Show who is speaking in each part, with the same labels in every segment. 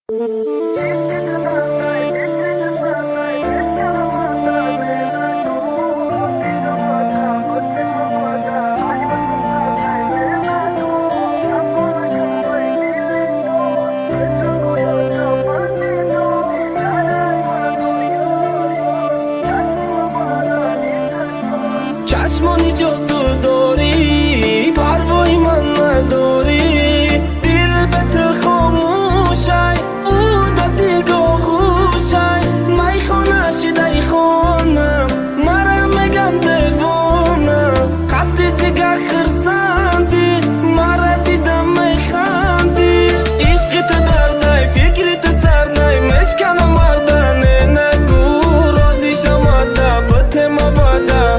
Speaker 1: چشمانی جادو داری پروایی من نداری دل به تو خاموشای او دا دیگه خوشای مای خانه شده خانم مرا میگم دیوانم قد دیگه خرسندی مرا دیدم میخندی عشق تو دردای فکر تو سرنای مشکنم مردن نگو رازی شماده بطه مواده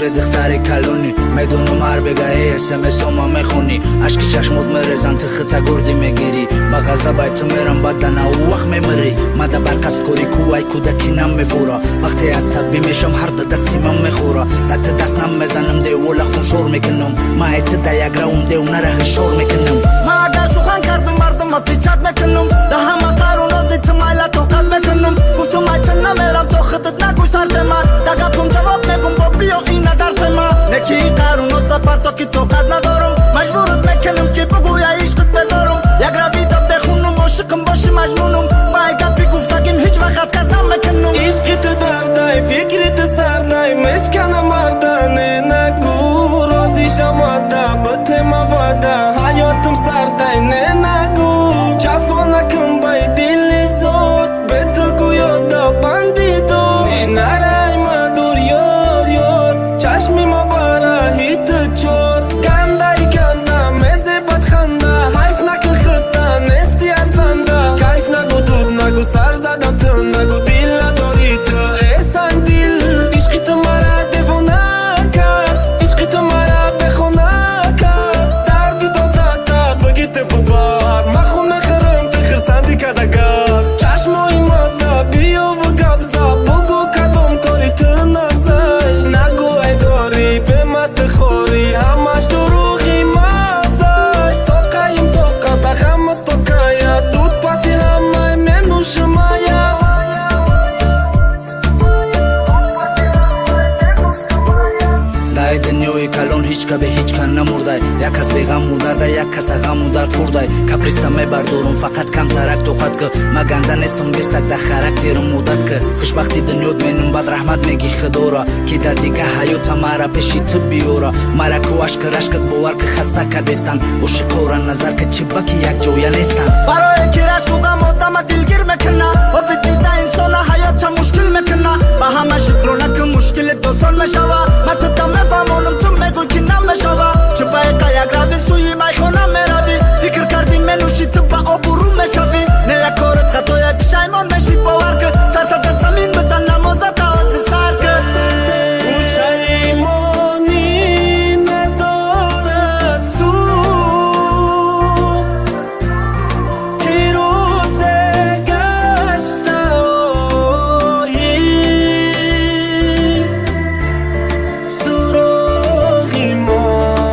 Speaker 2: دختر کلونی میدونم هر بگه اسمس ما میخونی عشق چشمت میرزن تختا گردی میگیری با غضب تو میرم بدن او وقت میمری مده برقصد کوری کوای کودکی نم میفورا وقتی عصبی میشم هر دستی من میخورا دت دست نم میزنم دیولا خون شور میکنم ما ایت دیگ راوم دیو نره شور میکنم
Speaker 3: ما اگر سخن کردم مردم اتیچت میکنم ده همه قرون از ایتمایل توقت میکنم گفتم ایت نمیرم تو خودت نگوی سرد من دقا پم جواب میگم با بیا این ندرد من نکی قرون است پرتا که توقت ندارم مجبورت میکنم که بگوی عشقت بذارم یک رویده بخونم عاشقم باشی مجنونم با ای گپی گفتگیم هیچ وقت کس نمیکنم
Speaker 1: عشق تو دردای فکر تو سرنای مشکنم مردن نگو رازی شماده بطه مواده حیاتم سردای نگو جفا نکن بای دل زور به تو گویاده بندی دو نرای مدور یار یار چشمی ما باره هیت چور گندای گنده مزه بدخنده حیف نکن خطه نستی ارزنده کیف نگو دود نگو سر زدم تو نگو دل نداری تو احسان دل عشقی تو مرا دیوانه کرد عشقی تو مرا بخونه کرد دردی داده بگی تو ببار مخون نخرم تو خرسندی کدگر چشمای ماده بیا و گبزا بگو کدام کاری تو نغزای نگو ای داری به مت خوری همش دروغی مزای تو قیم تو قطع غمت تو کایا دود پاسی همه منو شمایا
Speaker 2: دای دنیوی کلون هیچ که به هیچ کن نمردای یک کس بیغم و درده یک کس غم و درد خوردای کپریستا میبردورم فقط کم ترک توقت که ما گنده نیستم بیستک ده خرکتیرم مودت که خوشبختی دنیوت مینم بد رحمت میگی خدورا که در دیگه حیوت مرا پیشی تو بیورا مرا که عشق رشکت بوار که خسته کدیستن عشق نظر که چی بکی یک جویا نیستن
Speaker 3: برای که رشق و غم آدم دلگیر میکنه و به دیده انسان حیات چه مشکل میکنه با همه شکرونه که مشکل دوستان میشوه من تو میفهمونم تو میگو که نمیشوه چه باید یک روی سوی میخونه میروی فکر کردی منوشی تو با آبرو میشوی نه یک کارت خطای پشیمان میشی باور که سر تا به زمین بزن نمازت آواز سر که
Speaker 1: پشیمانی ندارد سو که روز گشته آیی سراغی ما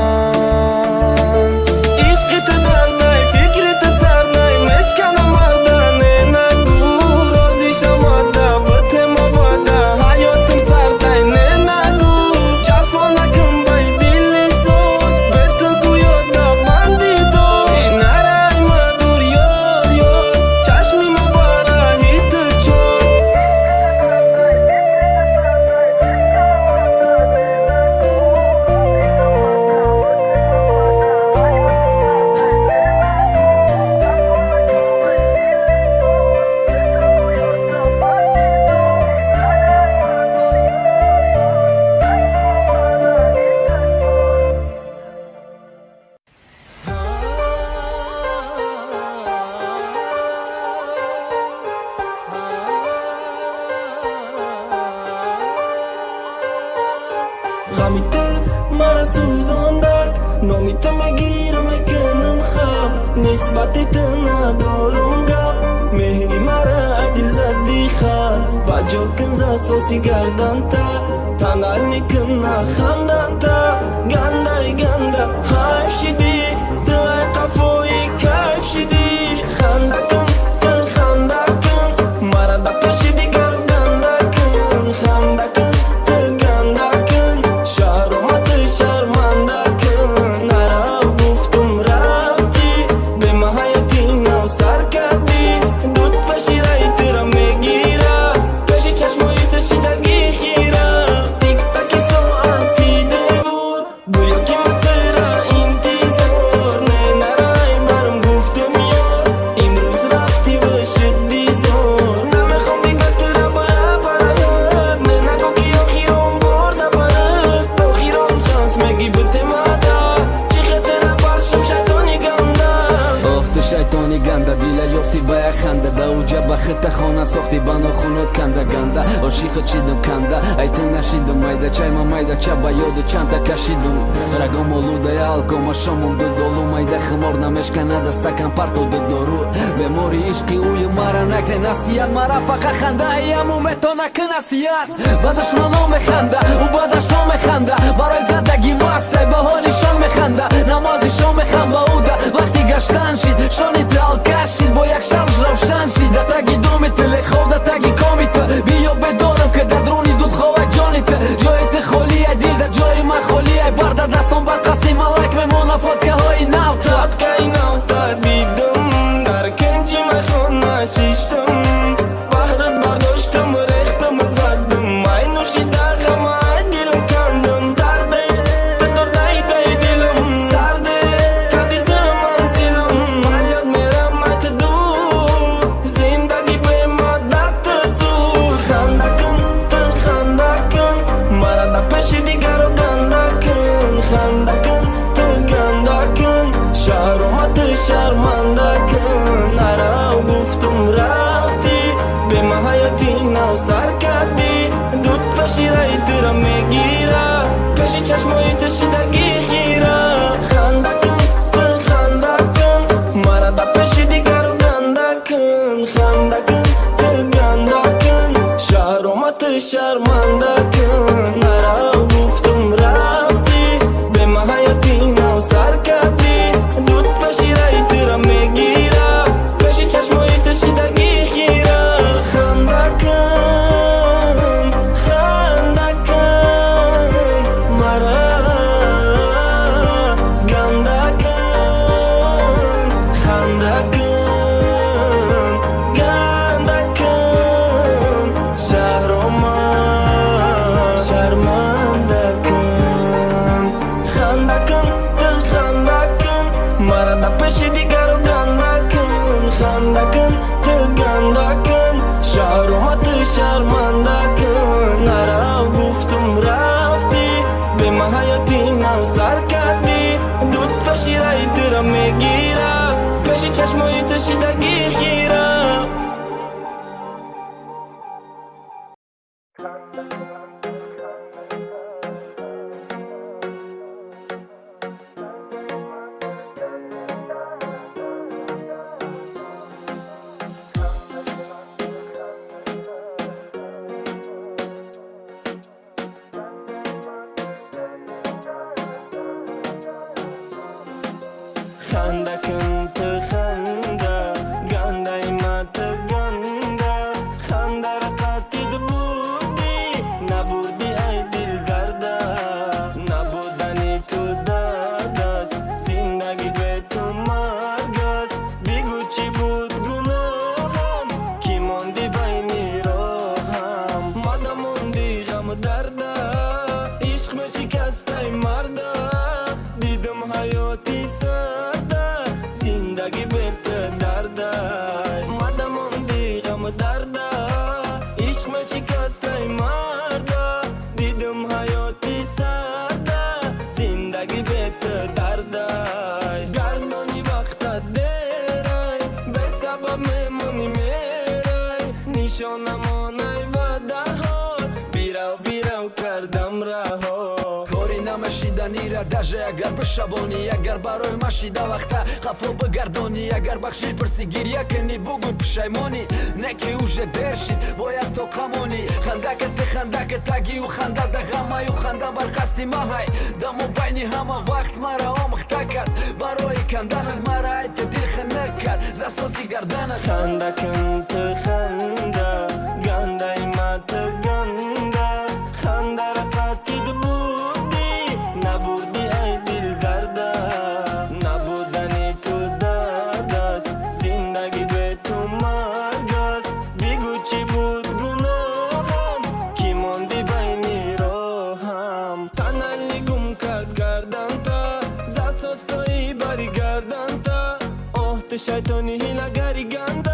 Speaker 1: نامی تو میگیر میکنم خواب نسبت تو ندارم گپ مهری مرا دل زدی خواب با جو کنز اساسی گردن تا تنال میکنه خندن تا گندای گنده حیف شدی تو قفوی کیف شدی خنده کن تو خنده کن مرا دا پشیدی گرو گنده کن خنده کن تو گنده کن شرمت شرمنده کن نرا گفتم رفتی به محیطی نو سر کردی دود پشی رای تیرا میگیره پشی چشمایی تشیدگی خیره تیک تاکی ساعتی دیور گویا که من تیرا انتظار نه نرای برم گفتم یار امروز رفتی و شدی زور نمیخوام دیگه تیرا باید برد نه نگو که آخیرون برده برد آخیرون شانس میگی بوده مادر چی خطره بخشم شیطانی گنده
Speaker 2: آخ تو شیطانی گنده دیله یافتی با یک خنده دا اوجه با خط خانه ساختی بنا خونت کنده گنده عاشق چیدم کنده ایت نشیدم مایده چای ما مایده چه با یادو چند تا کشیدم رگام آلوده الکوم شامم دو دولو مایده خمار نمشکنه دستکم پرتو دو دارو بموری عشقی اوی مرا نکه نصیحت مرا فقط خنده ایمو متو نکه نصیحت بعدش منو میخنده او بعدش نو میخنده برای زدگی مسله به حالیشان میخنده نمازیشان میخند با اوده وقتی گشتن شید شانی دل کشید با یک شمش روشن شید دتگی دومی تلی خواب دتگی کامی تا بیا بدارم که در درونی دود خواه جانی تا جایت خالیه دیل در جای من خالیه برده دستان بر قصدی ملک میمونه فاتکه های نوتا
Speaker 1: فاتکه نوتا دیدم در کنجی مخونه شیشتم بحرت برداشتم ریختم زدم مای نوشیده غمه دلم کندم درده تو دای دای دلم سرده کدی تو منزلم حیات میرم مت دور زندگی به مدت زور خنده کن تو خنده کن مرا دا پیش دیگر رو گنده کن خنده کن تو گنده کن شرمت شرمنده کن نرا گفتم رفتی به محیطی نو سر کردی دود پشی رای تیرا میگیره پشی چشمایی تشیدگی خیره خنده کن تو خنده کن مرا دا پیش دیگر رو گنده کن خنده کن تو گنده کن شرمت شرمنده کن نرا گفتم رفتی به محیطی نو سر کردی دود پشی رای تیرا میگیره پشی چشمایی تشیدگی خیره خنده کن مرا گنده کن خنده کن گنده کن شهرما شرمنده کن خنده کن تو خنده کن مرا دا پیش دیگر رو گنده کن خنده کن تو گنده کن شرمت شرمنده کن نرا گفتم رفتی به محیطی نو سر کردی دود پشی رای تیرا میگیره پشی چشمایی تشیدگی خیره خنده کن تو خنده گنده ایمت گنده خنده را قطید بودی نبودی ای دل درده نبودنی تو درد است زندگی به تو مرگ است بگو چی بود گناهم کی ماندی بین راهم ماده موندی غم درده عشق می شکست ای مرده دیدم حیاتی ساده
Speaker 2: یا داژه اگر بشبانی اگر برای مشیده وقتا خفا بگردانی اگر بخشش برسی گریه کنی بگوی پشیمانی نکی اوژه در شید باید تو قمانی خندکت تگی و خنده ده غمه و خنده برقصدی مهای دمو بینی همه وقت مرا آمخته کرد برای کندنت مرا ایت دل خنده کرد زساسی گردنت
Speaker 1: خنده کن تو خنده گنده ایمه تو گنده خنده را قطید بودی نبودی ای دل درده نبودنی تو درد است زندگی به تو مرگ است بگو چی بود گناهم کی ماندی بینی راهم تنلی گم کرد گردن تا زساسایی بری گردن تا اوه شیطانی هیلگری گنده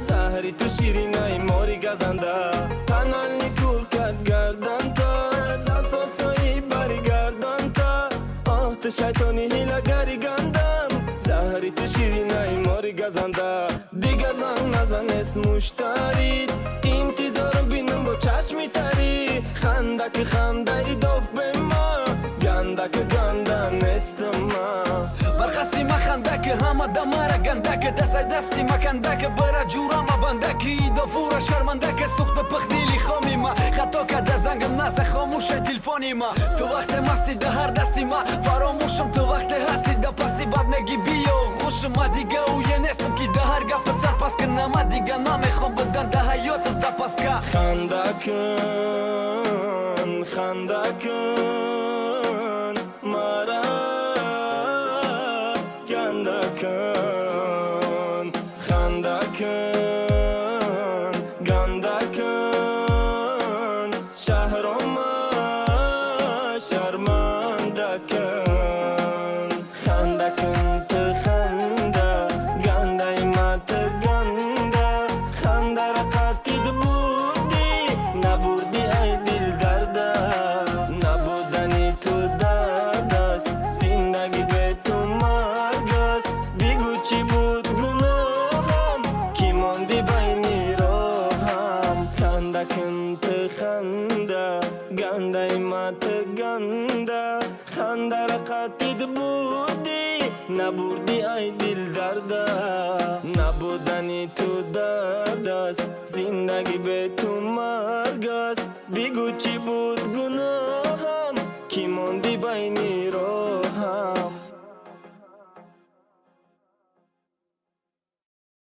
Speaker 1: زهری تو شیرینای ماری گزنده تنلی کول کرد گردن تا زساسایی بری گردن تا اوه شیطانی هیلگری گندم زهری تو شیرینای ماری گزنده دیگه زن نزنست مشترید انتظارم بینم با چشمی تری خنده که خنده ای داف به ما گنده که گنده نیست ما
Speaker 2: برخستی ما خنده که همه دماره گنده که دستی دستی ما کنده که برا جورا ما بنده که ایدا فورا شرمنده که سخت پخدیلی خامی ما خطا که ده زنگم نزه خاموشه تلفونی ما تو وقت مستی ده هر دستی ما فراموشم تو وقت هستی ده پستی بعد میگی بیا خوش ما دیگه و یه نیستم که ده هر گفت سر پس که نما دیگه نمیخوام بدن ده حیاتت زپس که
Speaker 1: خنده کن مرا گنده کن خنده کن گنده کن شهرم شرمنده کن خنده کن تو خنده گنده ایمه تو گنده خنده را قطید بودی نبودی ای دل درده نبودنی تو درد است زندگی به تو مرگ است بگو چی بود گناهم کی ماندی بینی راهم خنده کن تو خنده گنده ایمه تو گنده خنده را قطید بودی نبودی ای دل درده نبودنی تو درد است زندگی به تو مرگ است بگو چی بود گناهم کی ماندی بینی راهم